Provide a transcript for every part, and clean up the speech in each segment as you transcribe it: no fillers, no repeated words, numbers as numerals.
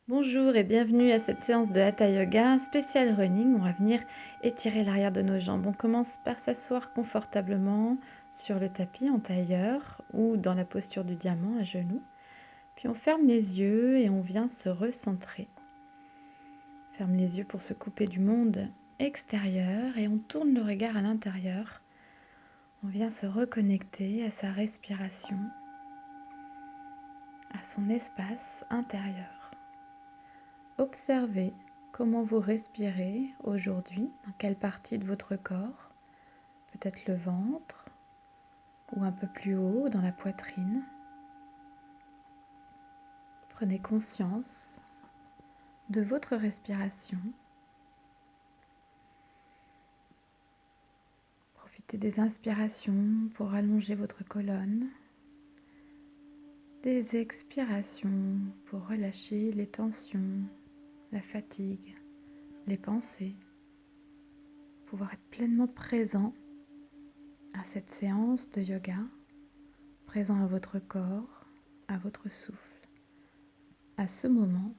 Bonjour et bienvenue à cette séance de Hatha Yoga spécial running. On va venir étirer l'arrière de nos jambes. On commence par s'asseoir confortablement sur le tapis en tailleur ou dans la posture du diamant à genoux. Puis on ferme les yeux et on vient se recentrer. On ferme les yeux pour se couper du monde extérieur et on tourne le regard à l'intérieur. On vient se reconnecter à sa respiration, à son espace intérieur. Observez comment vous respirez aujourd'hui, dans quelle partie de votre corps, peut-être le ventre ou un peu plus haut dans la poitrine. Prenez conscience de votre respiration. Profitez des inspirations pour allonger votre colonne, des expirations pour relâcher les tensions, la fatigue, les pensées, pouvoir être pleinement présent à cette séance de yoga, présent à votre corps, à votre souffle, à ce moment.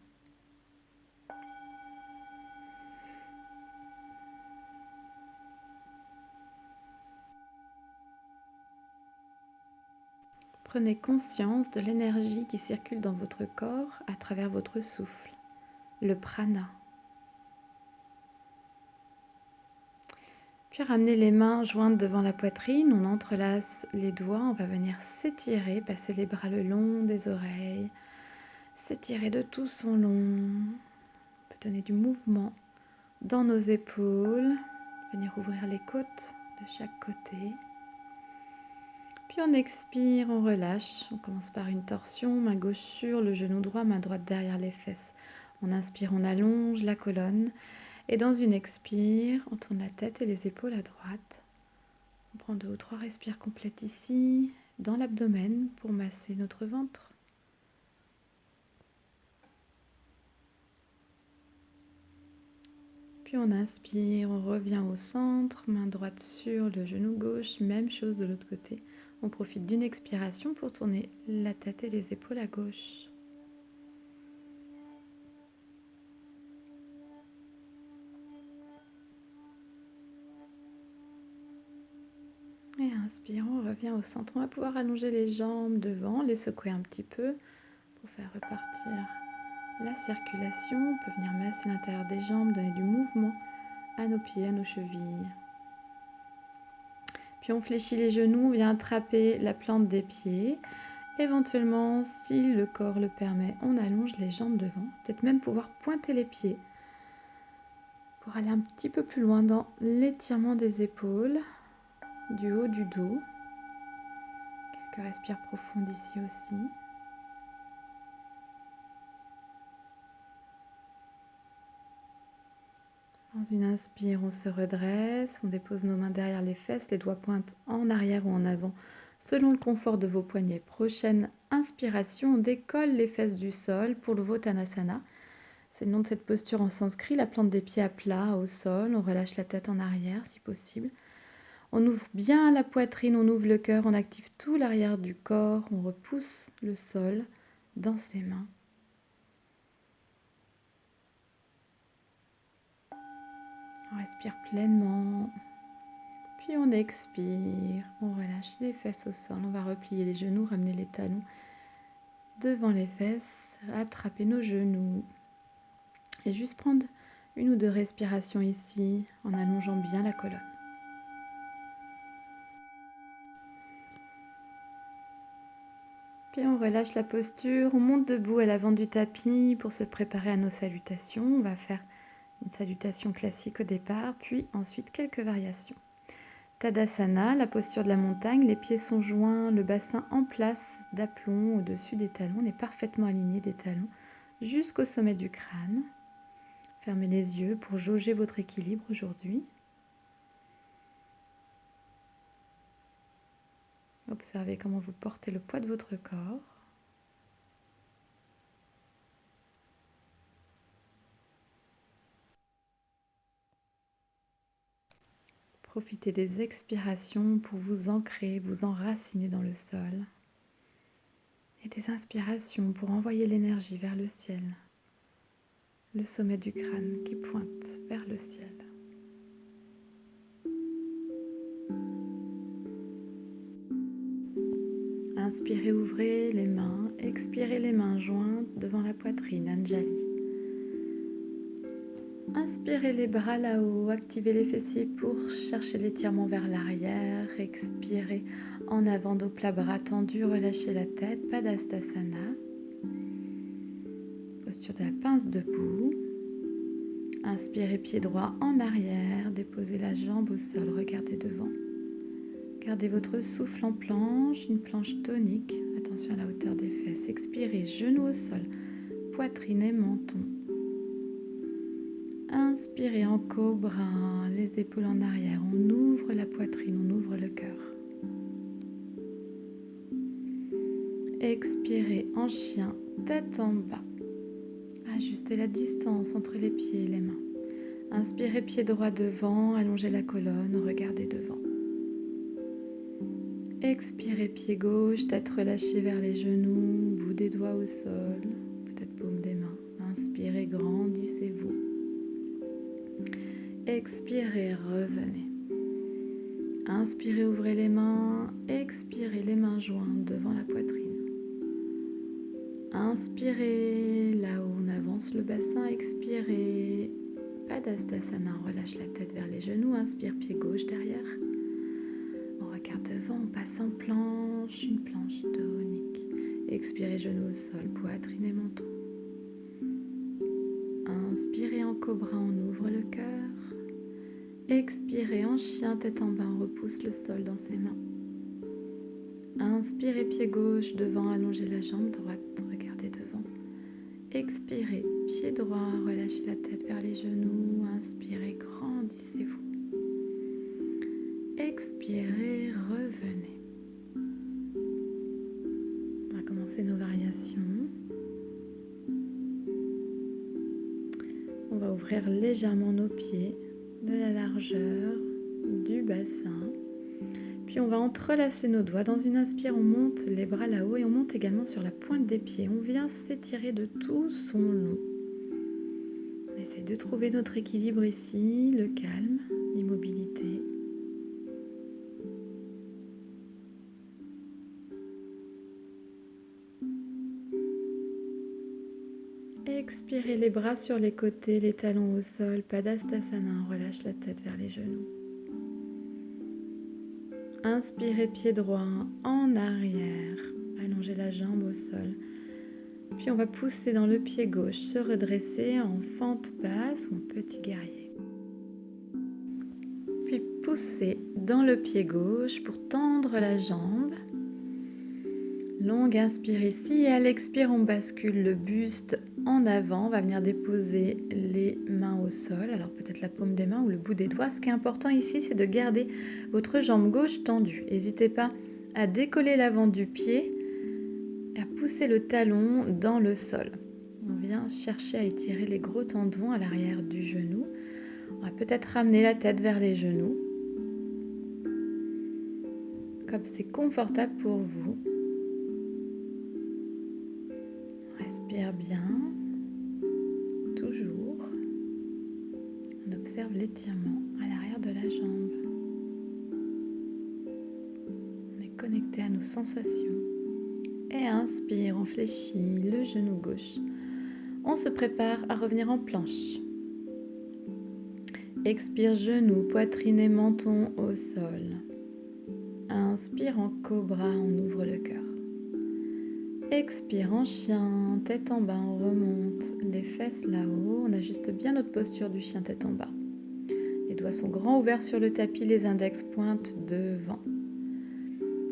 Prenez conscience de l'énergie qui circule dans votre corps à travers votre souffle, le prana. Puis ramenez les mains jointes devant la poitrine, on entrelace les doigts, on va venir s'étirer, passer les bras le long des oreilles, s'étirer de tout son long. On peut donner du mouvement dans nos épaules, venir ouvrir les côtes de chaque côté. Puis on expire, on relâche. On commence par une torsion, main gauche sur le genou droit, main droite derrière les fesses. On inspire, on allonge la colonne. Et dans une expire, on tourne la tête et les épaules à droite. On prend 2 ou 3 respires complètes ici, dans l'abdomen, pour masser notre ventre. Puis on inspire, on revient au centre, main droite sur le genou gauche, même chose de l'autre côté. On profite d'une expiration pour tourner la tête et les épaules à gauche. Et inspire, on revient au centre. On va pouvoir allonger les jambes devant, les secouer un petit peu pour faire repartir la circulation. On peut venir masser l'intérieur des jambes, donner du mouvement à nos pieds, à nos chevilles. Puis on fléchit les genoux, on vient attraper la plante des pieds. Éventuellement, si le corps le permet, on allonge les jambes devant. Peut-être même pouvoir pointer les pieds pour aller un petit peu plus loin dans l'étirement des épaules, du haut du dos. Quelques respires profondes ici aussi. Dans une inspire, on se redresse, on dépose nos mains derrière les fesses, les doigts pointent en arrière ou en avant, selon le confort de vos poignets. Prochaine inspiration, on décolle les fesses du sol pour le Uttanasana. C'est le nom de cette posture en sanskrit, la plante des pieds à plat au sol, on relâche la tête en arrière si possible. On ouvre bien la poitrine, on ouvre le cœur, on active tout l'arrière du corps, on repousse le sol dans ses mains. On respire pleinement. Puis on expire, on relâche les fesses au sol, on va replier les genoux, ramener les talons devant les fesses, attraper nos genoux et juste prendre 1 ou 2 respirations ici en allongeant bien la colonne. Puis on relâche la posture, on monte debout à l'avant du tapis pour se préparer à nos salutations. On va faire une salutation classique au départ, puis ensuite quelques variations. Tadasana, la posture de la montagne, les pieds sont joints, le bassin en place d'aplomb au-dessus des talons, on est parfaitement aligné des talons jusqu'au sommet du crâne. Fermez les yeux pour jauger votre équilibre aujourd'hui. Observez comment vous portez le poids de votre corps. Profitez des expirations pour vous ancrer, vous enraciner dans le sol. Et des inspirations pour envoyer l'énergie vers le ciel. le sommet du crâne qui pointe vers le ciel. Inspirez, ouvrez les mains, expirez les mains jointes devant la poitrine, Anjali. Inspirez les bras là-haut, activez les fessiers pour chercher l'étirement vers l'arrière. Expirez en avant, dos plat, bras tendus, relâchez la tête, Padastasana. Posture de la pince debout. Inspirez, pied droit en arrière, déposez la jambe au sol, regardez devant. Gardez votre souffle en planche, une planche tonique. Attention à la hauteur des fesses. Expirez, genoux au sol, poitrine et menton. Inspirez en cobra, les épaules en arrière. On ouvre la poitrine, on ouvre le cœur. Expirez en chien, tête en bas. Ajustez la distance entre les pieds et les mains. Inspirez, pied droit devant, allongez la colonne, regardez devant. Expirez, pied gauche, tête relâchée vers les genoux, bout des doigts au sol, peut-être paume des mains. Inspirez, grandissez-vous. Expirez, revenez. Inspirez, ouvrez les mains. Expirez, les mains jointes devant la poitrine. Inspirez, là-haut on avance le bassin. Expirez, Padastasana, on relâche la tête vers les genoux. Inspire, pied gauche derrière. On regarde devant, on passe en planche, une planche tonique. Expirez, genoux au sol, poitrine et menton. Inspirez en cobra, on ouvre le cœur. Expirez en chien, tête en bas, on repousse le sol dans ses mains. Inspirez, pied gauche devant, allongez la jambe droite, regardez devant. Expirez, pied droit, relâchez la tête vers les genoux. Inspirez, grandissez-vous. Expirez, revenez. On va commencer nos variations. On va ouvrir légèrement nos pieds de la largeur du bassin. Puis on va entrelacer nos doigts. Dans une inspire, on monte les bras là-haut et on monte également sur la pointe des pieds. On vient s'étirer de tout son long. On essaie de trouver notre équilibre ici, le calme, l'immobilité. Expirez les bras sur les côtés, les talons au sol, Padastasana, on relâche la tête vers les genoux. Inspirez, pied droit en arrière, allongez la jambe au sol. Puis on va pousser dans le pied gauche, se redresser en fente basse ou en petit guerrier. Puis pousser dans le pied gauche pour tendre la jambe. Longue inspire ici et à l'expire, on bascule le buste en avant. On va venir déposer les mains au sol. Alors peut-être la paume des mains ou le bout des doigts. Ce qui est important ici, c'est de garder votre jambe gauche tendue. N'hésitez pas à décoller l'avant du pied et à pousser le talon dans le sol. On vient chercher à étirer les gros tendons à l'arrière du genou. On va peut-être ramener la tête vers les genoux. Comme c'est confortable pour vous. Respire bien, toujours. On observe l'étirement à l'arrière de la jambe. On est connecté à nos sensations. Et inspire, on fléchit le genou gauche. On se prépare à revenir en planche. Expire, genou, poitrine et menton au sol. Inspire en cobra, on ouvre le cœur. Expire en chien, tête en bas, on remonte les fesses là-haut. On ajuste bien notre posture du chien tête en bas. Les doigts sont grands ouverts sur le tapis, les index pointent devant.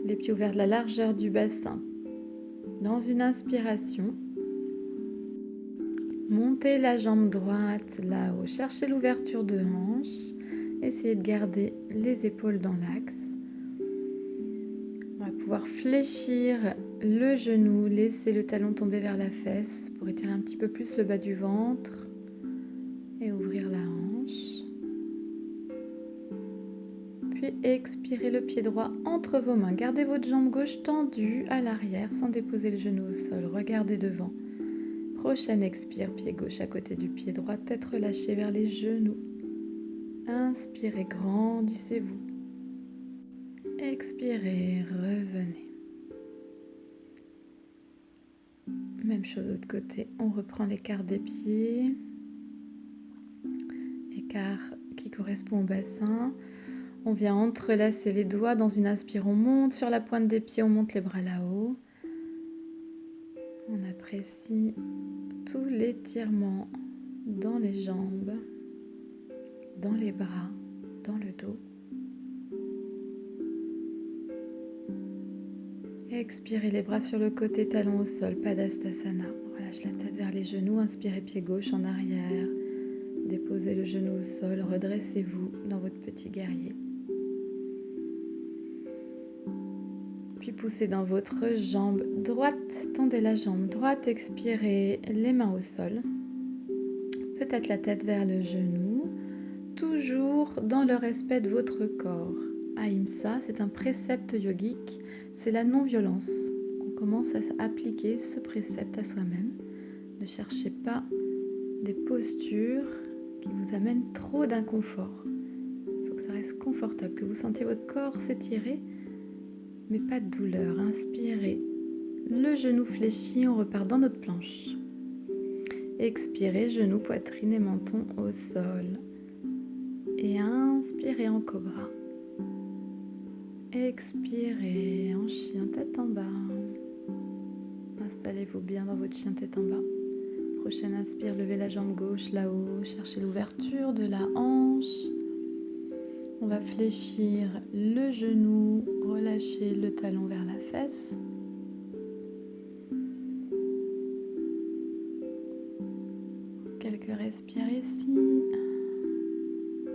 Les pieds ouverts de la largeur du bassin. Dans une inspiration, montez la jambe droite là-haut. Cherchez l'ouverture de hanche. Essayez de garder les épaules dans l'axe. On va pouvoir fléchir le genou, laisser le talon tomber vers la fesse pour étirer un petit peu plus le bas du ventre et ouvrir la hanche. Puis expirez le pied droit entre vos mains. Gardez votre jambe gauche tendue à l'arrière sans déposer le genou au sol. Regardez devant. Prochaine expire, pied gauche à côté du pied droit, tête relâchée vers les genoux. Inspirez, grandissez-vous. Expirez, revenez. Même chose de l'autre côté, on reprend l'écart des pieds. Écart qui correspond au bassin. On vient entrelacer les doigts dans une inspire, on monte sur la pointe des pieds, on monte les bras là-haut. On apprécie tout l'étirement dans les jambes, dans les bras, dans le dos. Expirez les bras sur le côté, talons au sol, Padastasana. Relâche la tête vers les genoux, inspirez pied gauche en arrière. Déposez le genou au sol, redressez-vous dans votre petit guerrier. Puis poussez dans votre jambe droite, tendez la jambe droite, expirez les mains au sol. Peut-être la tête vers le genou, toujours dans le respect de votre corps. Ahimsa, c'est un précepte yogique, c'est la non-violence. On commence à appliquer ce précepte à soi-même. Ne cherchez pas des postures qui vous amènent trop d'inconfort. Il faut que ça reste confortable, que vous sentiez votre corps s'étirer, mais pas de douleur. Inspirez, le genou fléchi, on repart dans notre planche. Expirez, genou, poitrine et menton au sol. Et inspirez en cobra. Expirez en chien tête en bas. Installez-vous bien dans votre chien tête en bas. Prochaine inspire, levez la jambe gauche là-haut, cherchez l'ouverture de la hanche. On va fléchir le genou, relâcher le talon vers la fesse. Quelques respires ici.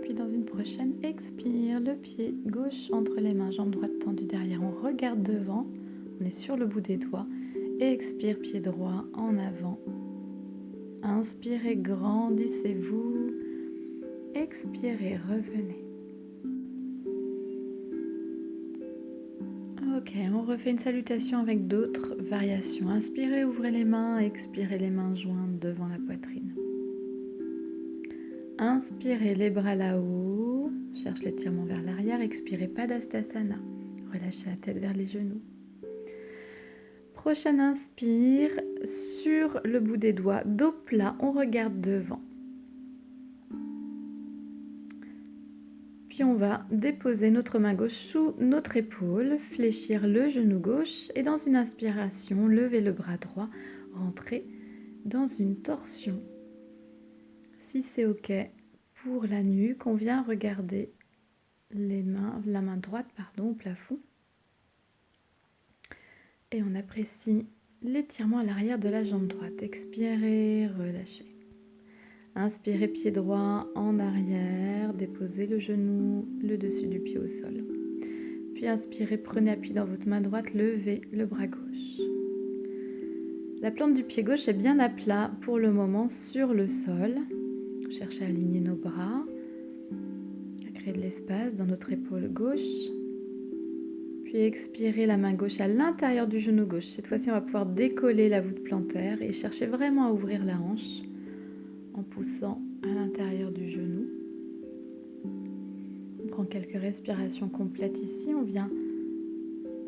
Puis dans une prochaine, expire, le pied gauche entre les mains, jambe droite tendue derrière. On regarde devant, on est sur le bout des doigts. Expire, pied droit en avant. Inspirez, grandissez-vous. Expirez, revenez. Ok, on refait une salutation avec d'autres variations. Inspirez, ouvrez les mains. Expirez, les mains jointes devant la poitrine. Inspirez, les bras là-haut. Cherche l'étirement vers l'arrière. Expirez, Padastasana. Relâchez la tête vers les genoux. Prochaine inspire, sur le bout des doigts, dos plat, on regarde devant. Puis on va déposer notre main gauche sous notre épaule, fléchir le genou gauche et dans une inspiration, lever le bras droit, rentrer dans une torsion. Si c'est ok pour la nuque, on vient regarder la main droite au plafond. Et on apprécie l'étirement à l'arrière de la jambe droite. Expirez, relâchez. Inspirez, pied droit en arrière. Déposez le genou, le dessus du pied au sol. Puis inspirez, prenez appui dans votre main droite, levez le bras gauche. La plante du pied gauche est bien à plat pour le moment sur le sol. Cherchez à aligner nos bras, à créer de l'espace dans notre épaule gauche. Puis expirez la main gauche à l'intérieur du genou gauche. Cette fois-ci, on va pouvoir décoller la voûte plantaire et chercher vraiment à ouvrir la hanche en poussant à l'intérieur du genou. On prend quelques respirations complètes ici. On vient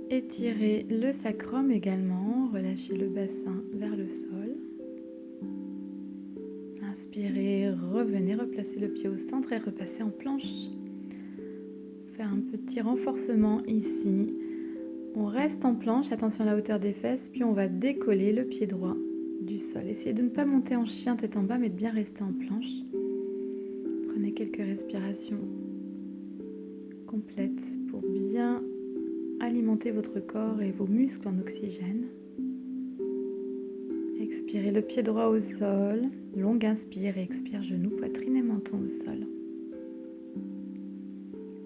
étirer le sacrum également. Relâchez le bassin vers le sol. Inspirez, revenez, replacez le pied au centre et repassez en planche. Faire un petit renforcement ici. On reste en planche, attention à la hauteur des fesses, puis on va décoller le pied droit du sol. Essayez de ne pas monter en chien tête en bas, mais de bien rester en planche. Prenez quelques respirations complètes pour bien alimenter votre corps et vos muscles en oxygène. Expirez le pied droit au sol, longue inspire et expire, genou, poitrine et menton au sol.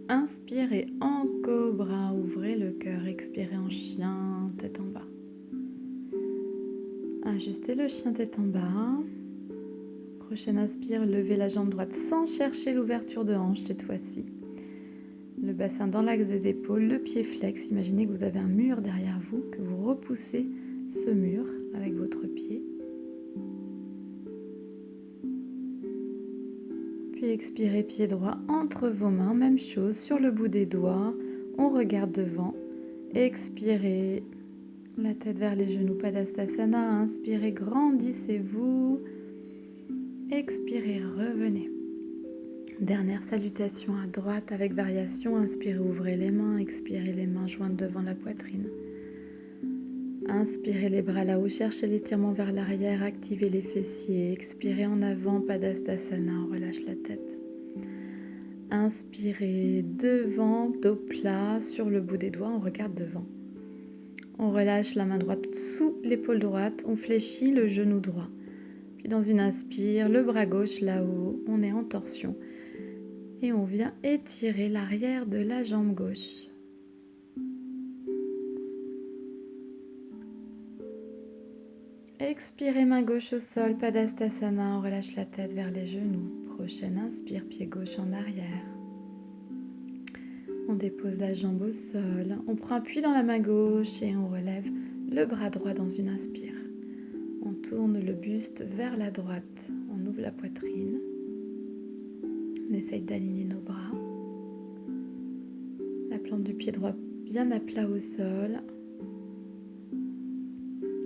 Inspirez en cobra, ouvrez le cœur, expirez en chien, tête en bas. Ajustez le chien tête en bas. Prochaine inspire, levez la jambe droite sans chercher l'ouverture de hanche cette fois-ci. Le bassin dans l'axe des épaules, le pied flex. Imaginez que vous avez un mur derrière vous, que vous repoussez ce mur avec votre pied. Puis expirez, pied droit entre vos mains, même chose, sur le bout des doigts, on regarde devant. Expirez, la tête vers les genoux, Padastasana. Inspirez, grandissez-vous. Expirez, revenez. Dernière salutation à droite avec variation. Inspirez, ouvrez les mains. Expirez, les mains jointes devant la poitrine. Inspirez les bras là-haut, cherchez l'étirement vers l'arrière, activez les fessiers. Expirez en avant, Padastasana, on relâche la tête. Inspirez devant, dos plat, sur le bout des doigts, on regarde devant. On relâche la main droite sous l'épaule droite, on fléchit le genou droit. Puis dans une inspire, le bras gauche là-haut, on est en torsion. Et on vient étirer l'arrière de la jambe gauche. Expirez, main gauche au sol, Padastasana, on relâche la tête vers les genoux. Prochaine inspire, pied gauche en arrière. On dépose la jambe au sol, on prend appui dans la main gauche et on relève le bras droit dans une inspire. On tourne le buste vers la droite, on ouvre la poitrine. On essaye d'aligner nos bras. La plante du pied droit bien à plat au sol.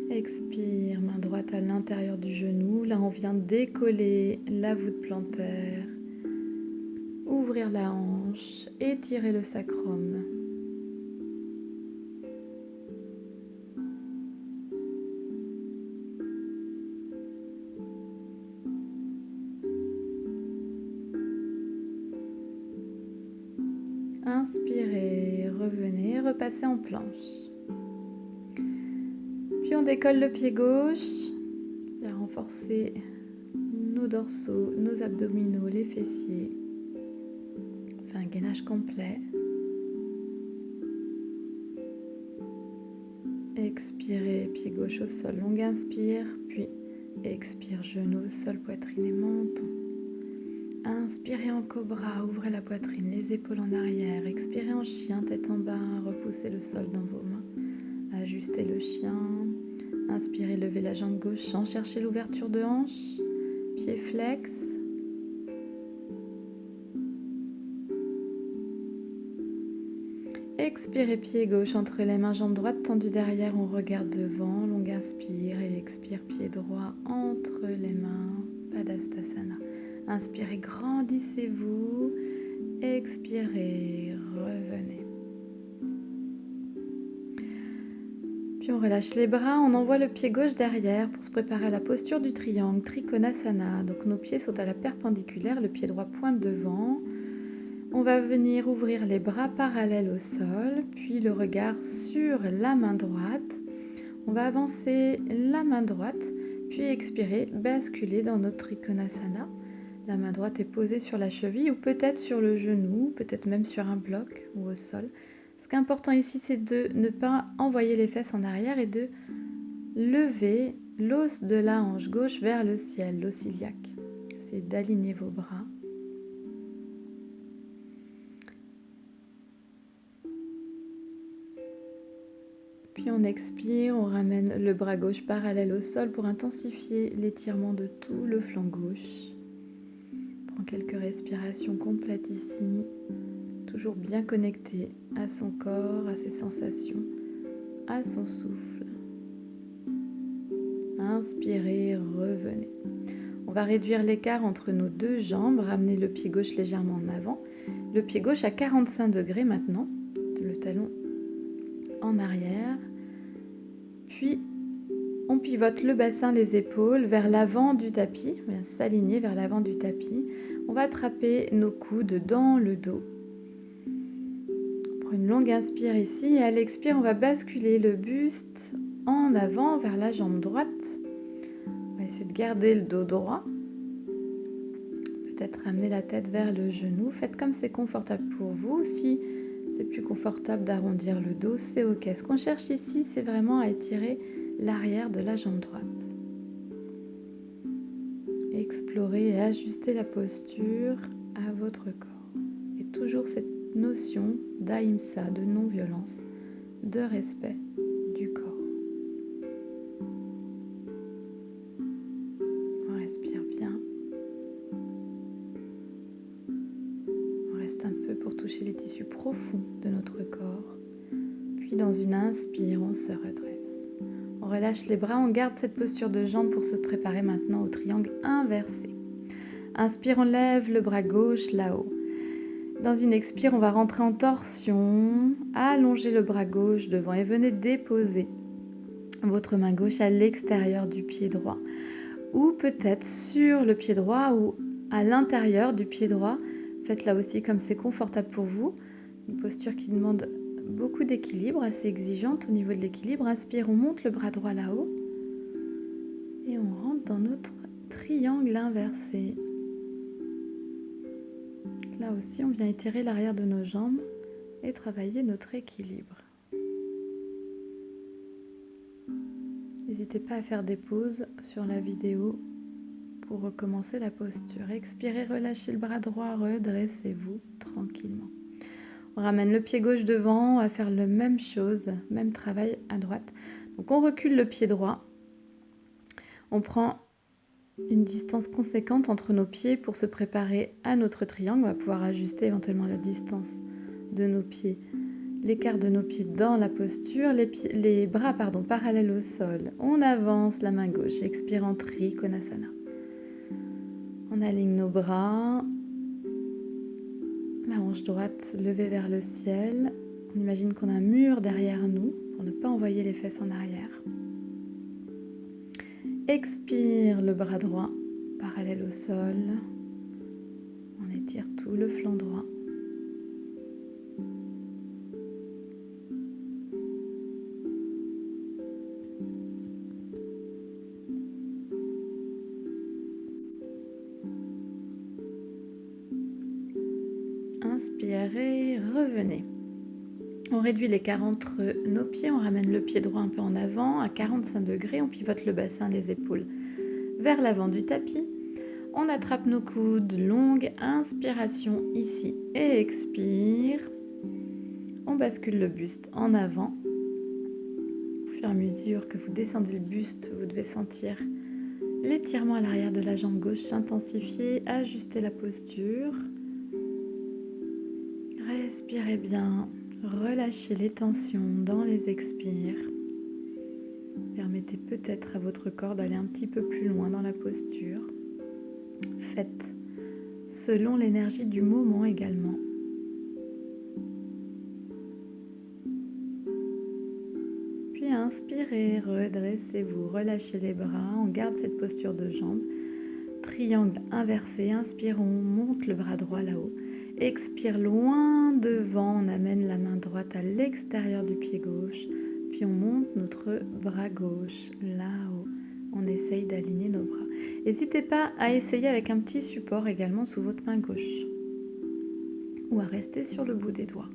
Expire, main droite à l'intérieur du genou. Là, on vient décoller la voûte plantaire. Ouvrir la hanche, étirer le sacrum. Inspirez, revenez, repassez en planche. Puis on décolle le pied gauche, vient renforcer nos dorsaux, nos abdominaux, les fessiers. On fait un gainage complet. Expirez, pied gauche au sol, longue inspire, puis expire, genou au sol, poitrine et menton. Inspirez en cobra, ouvrez la poitrine, les épaules en arrière. Expirez en chien, tête en bas, repoussez le sol dans vos mains. Ajustez le chien. Inspirez, levez la jambe gauche, cherchez l'ouverture de hanche. Pied flex. Expirez, pied gauche entre les mains, jambe droite tendue derrière, on regarde devant. Longue inspire et expire, pied droit entre les mains. Padastasana. Inspirez, grandissez-vous. Expirez, revenez. Puis on relâche les bras, on envoie le pied gauche derrière pour se préparer à la posture du triangle, Trikonasana. Donc nos pieds sont à la perpendiculaire, le pied droit pointe devant. On va venir ouvrir les bras parallèles au sol, puis le regard sur la main droite. On va avancer la main droite, puis expirer, basculer dans notre Trikonasana. La main droite est posée sur la cheville ou peut-être sur le genou, peut-être même sur un bloc ou au sol. Ce qui est important ici, c'est de ne pas envoyer les fesses en arrière et de lever l'os de la hanche gauche vers le ciel, l'os iliaque. C'est d'aligner vos bras. Puis on expire, on ramène le bras gauche parallèle au sol pour intensifier l'étirement de tout le flanc gauche. Prends quelques respirations complètes ici, toujours bien connecté à son corps, à ses sensations, à son souffle. Inspirez, revenez. On va réduire l'écart entre nos deux jambes, ramener le pied gauche légèrement en avant. Le pied gauche à 45 degrés maintenant, le talon en arrière. Puis on pivote le bassin, les épaules vers l'avant du tapis. On vient s'aligner vers l'avant du tapis. On va attraper nos coudes dans le dos. On prend une longue inspire ici et à l'expire, on va basculer le buste en avant vers la jambe droite. On va essayer de garder le dos droit. Peut-être ramener la tête vers le genou. Faites comme c'est confortable pour vous. Si c'est plus confortable d'arrondir le dos, c'est ok. Ce qu'on cherche ici, c'est vraiment à étirer l'arrière de la jambe droite. Explorez et ajustez la posture à votre corps. Et toujours cette notion d'ahimsa, de non-violence, de respect du corps. On respire bien. toucher les tissus profonds de notre corps. Puis dans une inspire, on se redresse. On relâche les bras, on garde cette posture de jambe pour se préparer maintenant au triangle inversé. Inspire, on lève le bras gauche là-haut. Dans une expire, on va rentrer en torsion, allongez le bras gauche devant et venez déposer votre main gauche à l'extérieur du pied droit. Ou peut-être sur le pied droit ou à l'intérieur du pied droit. Faites là aussi comme c'est confortable pour vous. Une posture qui demande beaucoup d'équilibre, assez exigeante au niveau de l'équilibre. Inspire, on monte le bras droit là-haut. Et on rentre dans notre triangle inversé. Là aussi, on vient étirer l'arrière de nos jambes et travailler notre équilibre. N'hésitez pas à faire des pauses sur la vidéo pour recommencer la posture. Expirez, relâchez le bras droit, redressez-vous tranquillement. On ramène le pied gauche devant, on va faire la même chose, même travail à droite. Donc on recule le pied droit, on prend une distance conséquente entre nos pieds pour se préparer à notre triangle. On va pouvoir ajuster éventuellement la distance de nos pieds, l'écart de nos pieds dans la posture, les bras parallèles au sol. On avance la main gauche, expire en Trikonasana. On aligne nos bras, la hanche droite levée vers le ciel. On imagine qu'on a un mur derrière nous pour ne pas envoyer les fesses en arrière. Expire le bras droit, parallèle au sol. On étire tout le flanc droit. Inspirez, revenez. On réduit l'écart entre nos pieds, on ramène le pied droit un peu en avant à 45 degrés, on pivote le bassin, les épaules vers l'avant du tapis. On attrape nos coudes, longue inspiration ici et expire. On bascule le buste en avant. Au fur et à mesure que vous descendez le buste, vous devez sentir l'étirement à l'arrière de la jambe gauche s'intensifier, ajuster la posture. Respirez bien, relâchez les tensions dans les expires. Permettez peut-être à votre corps d'aller un petit peu plus loin dans la posture. Faites selon l'énergie du moment également. Puis inspirez, redressez-vous, relâchez les bras, on garde cette posture de jambe. Triangle inversé, inspire, on monte le bras droit là-haut. Expire loin devant, on amène la main droite à l'extérieur du pied gauche. Puis on monte notre bras gauche là-haut. On essaye d'aligner nos bras. N'hésitez pas à essayer avec un petit support également sous votre main gauche. Ou à rester sur le bout des doigts.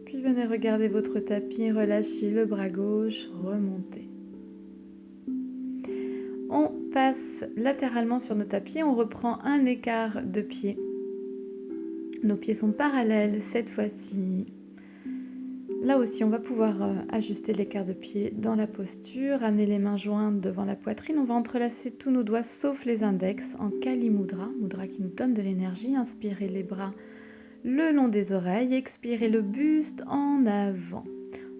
Puis venez regarder votre tapis, relâchez le bras gauche, remontez. On passe latéralement sur nos tapis, on reprend un écart de pied. Nos pieds sont parallèles cette fois-ci. Là aussi, on va pouvoir ajuster l'écart de pied dans la posture, amener les mains jointes devant la poitrine. On va entrelacer tous nos doigts sauf les index en Kali Mudra, mudra qui nous donne de l'énergie. Inspirez les bras le long des oreilles, expirez le buste en avant.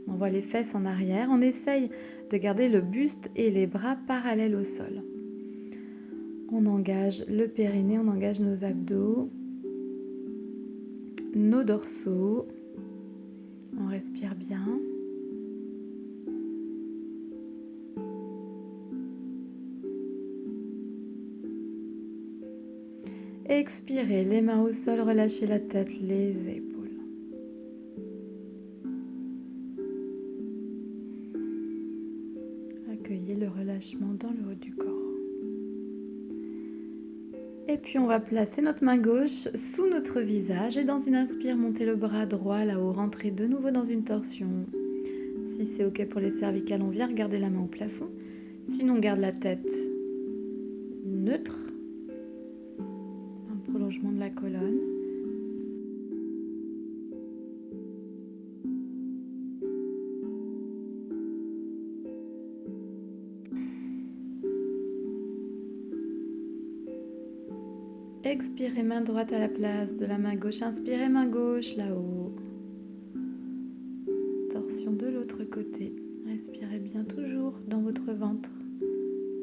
On envoie les fesses en arrière, on essaye de garder le buste et les bras parallèles au sol. On engage le périnée, on engage nos abdos, nos dorsaux. On respire bien. Expirez, les mains au sol, relâchez la tête, les épaules. Accueillez le relâchement dans le haut du corps. Et puis on va placer notre main gauche sous notre visage et dans une inspire, montez le bras droit là-haut, rentrez de nouveau dans une torsion. Si c'est ok pour les cervicales, on vient regarder la main au plafond. Sinon, on garde la tête neutre, un prolongement de la colonne. Expirez, main droite à la place de la main gauche. Inspirez, main gauche là-haut. Torsion de l'autre côté. Respirez bien toujours dans votre ventre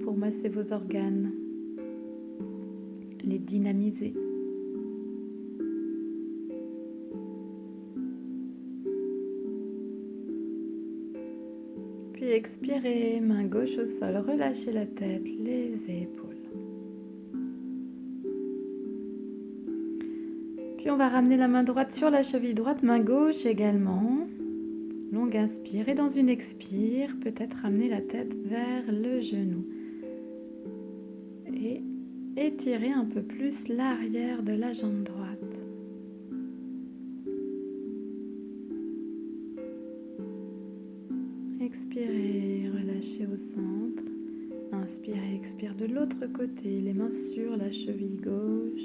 pour masser vos organes, les dynamiser. Puis expirez, main gauche au sol, relâchez la tête, les épaules. Puis on va ramener la main droite sur la cheville droite, main gauche également. Longue inspire et dans une expire, peut-être ramener la tête vers le genou. Et étirez un peu plus l'arrière de la jambe droite. Expirez, relâchez au centre. Inspirez, expire de l'autre côté, les mains sur la cheville gauche.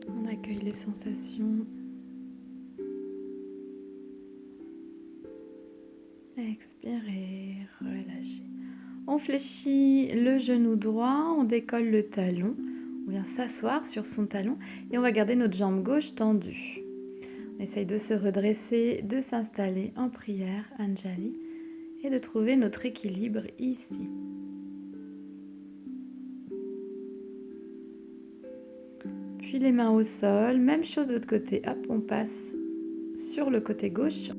On accueille les sensations. Expirez, relâchez. On fléchit le genou droit, on décolle le talon. On vient s'asseoir sur son talon et on va garder notre jambe gauche tendue. On essaye de se redresser, de s'installer en prière, Anjali, et de trouver notre équilibre ici. Puis les mains au sol, même chose de l'autre côté. Hop, on passe sur le côté gauche.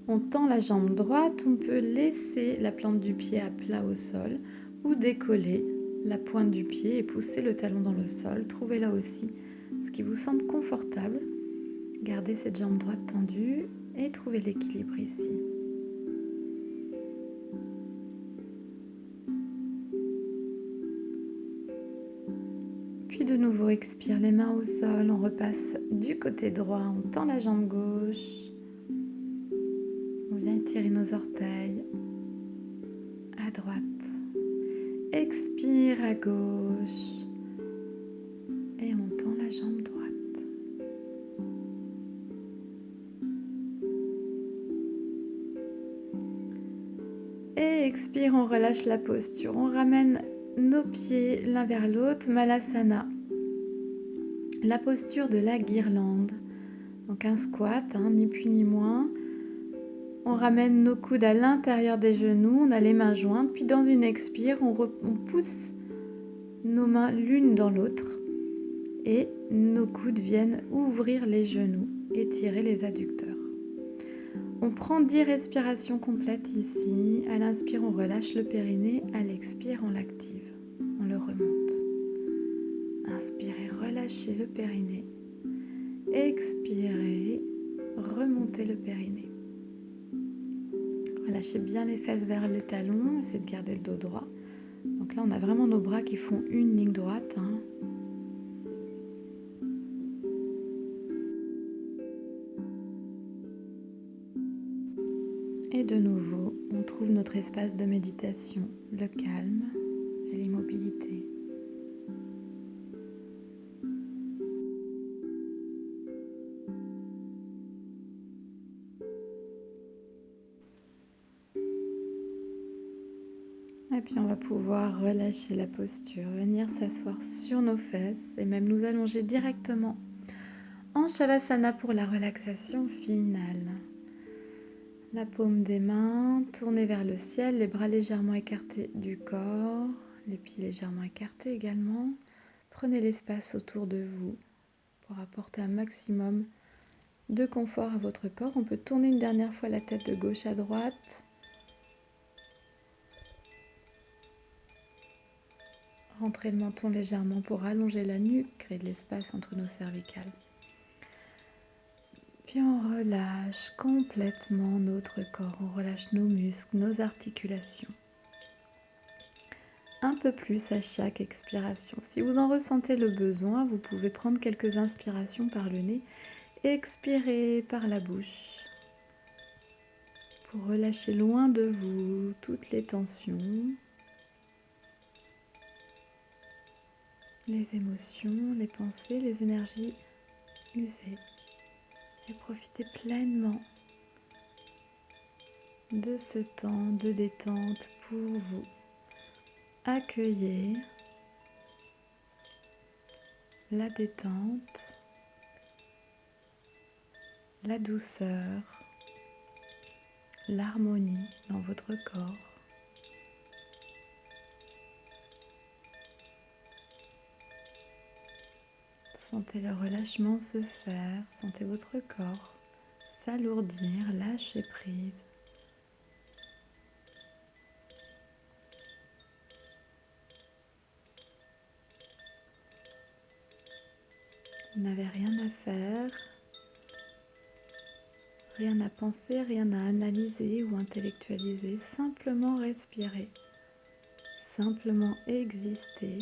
On tend la jambe droite, on peut laisser la plante du pied à plat au sol ou décoller la pointe du pied et pousser le talon dans le sol. Trouvez là aussi ce qui vous semble confortable. Gardez cette jambe droite tendue et trouvez l'équilibre ici. Puis de nouveau, expire les mains au sol, on repasse du côté droit, on tend la jambe gauche. On vient étirer nos orteils à droite. Expire à gauche et on tend la jambe droite. Et expire, on relâche la posture. On ramène nos pieds l'un vers l'autre, Malasana. La posture de la guirlande. Donc un squat, ni plus ni moins. On ramène nos coudes à l'intérieur des genoux, on a les mains jointes. Puis dans une expire, on pousse nos mains l'une dans l'autre. Et nos coudes viennent ouvrir les genoux, étirer les adducteurs. On prend 10 respirations complètes ici. À l'inspire, on relâche le périnée. À l'expire, on l'active. On le remonte. Inspirez, relâchez le périnée. Expirez, remontez le périnée. Relâchez bien les fesses vers les talons. Essayez de garder le dos droit. Donc là, on a vraiment nos bras qui font une ligne droite. Et de nouveau, on trouve notre espace de méditation, le calme et l'immobilité. Et puis on va pouvoir relâcher la posture, venir s'asseoir sur nos fesses et même nous allonger directement en Shavasana pour la relaxation finale. La paume des mains tournée vers le ciel, les bras légèrement écartés du corps, les pieds légèrement écartés également. Prenez l'espace autour de vous pour apporter un maximum de confort à votre corps. On peut tourner une dernière fois la tête de gauche à droite. Rentrez le menton légèrement pour allonger la nuque, créer de l'espace entre nos cervicales. Puis on relâche complètement notre corps, on relâche nos muscles, nos articulations. Un peu plus à chaque expiration. Si vous en ressentez le besoin, vous pouvez prendre quelques inspirations par le nez et expirer par la bouche pour relâcher loin de vous toutes les tensions, les émotions, les pensées, les énergies usées. Et profitez pleinement de ce temps de détente pour vous. Accueillez la détente, la douceur, l'harmonie dans votre corps. Sentez le relâchement se faire, sentez votre corps s'alourdir, lâcher prise. Vous n'avez rien à faire, rien à penser, rien à analyser ou intellectualiser, simplement respirer, simplement exister.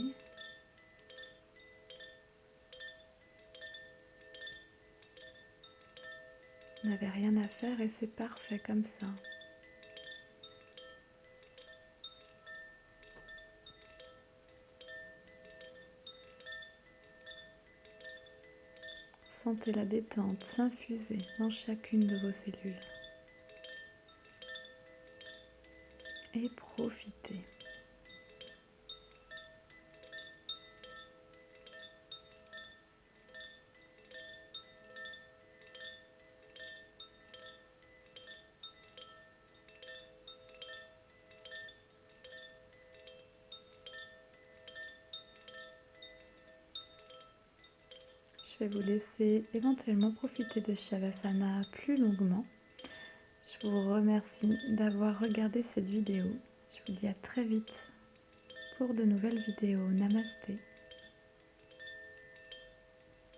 Vous n'avez rien à faire et c'est parfait comme ça. Sentez la détente s'infuser dans chacune de vos cellules. Et profitez. Je vais vous laisser éventuellement profiter de Shavasana plus longuement. Je vous remercie d'avoir regardé cette vidéo. Je vous dis à très vite pour de nouvelles vidéos. Namasté.